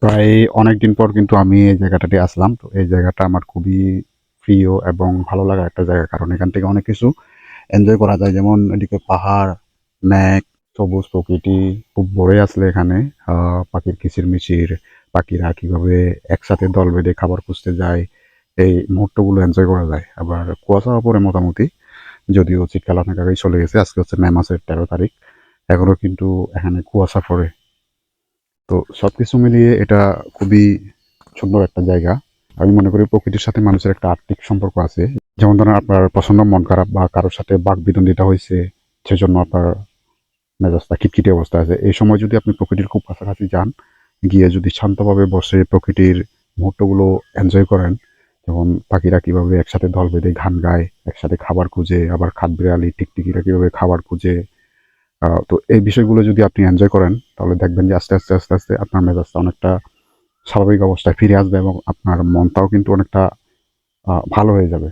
প্রায় অনেকদিন পর কিন্তু আমি এই জায়গাটাতে আসলাম। তো এই জায়গাটা আমার খুবই প্রিয় এবং ভালো লাগার একটা জায়গা, কারণ এখান থেকে অনেক কিছু এনজয় করা যায়। যেমন এদিকে পাহাড়, মেঘ, সবুজ প্রকৃতি খুব ভরে আসলে এখানে পাখির কিচিরমিচির, পাখিরা কিভাবে একসাথে দল বেঁধে খাবার খুঁজতে যায়, এই মুহূর্তগুলো এনজয় করা যায়। আবার কুয়াশাও পড়ে মোটামুটি, যদিও শীতকাল অনেক আগেই চলে গেছে। আজকে হচ্ছে মে মাসের 13 তারিখ, এখনো কিন্তু এখানে কুয়াশা পড়ে। তো সবকিছু মিলিয়ে এটা খুবই সুন্দর একটা জায়গা। আমি মনে করি প্রকৃতির সাথে মানুষের একটা আত্মিক সম্পর্ক আছে। যেমন ধরেন আপনার পছন্দ মন খারাপ বা কারোর সাথে বাক বিতন্ডিতা হয়েছে, সেজন্য আপনার মেজাজটা খিটখিটে অবস্থা আছে, এই সময় যদি আপনি প্রকৃতির খুব কাছাকাছি যান, গিয়ে যদি শান্তভাবে বসে প্রকৃতির মুহূর্তগুলো এনজয় করেন, যেমন পাখিরা কিভাবে একসাথে দল বেঁধে গান গায়, একসাথে খাবার খুঁজে, আবার কাঠবিড়ালি টিকটিকিরা কিভাবে খাবার খুঁজে, তো এই বিষয়গুলো যদি আপনি এনজয় করেন, তাহলে দেখবেন যে আস্তে আস্তে আস্তে আস্তে আপনার মেজাজটা অনেকটা স্বাভাবিক অবস্থায় ফিরে আসবে এবং আপনার মনটাও কিন্তু অনেকটা ভালো হয়ে যাবে।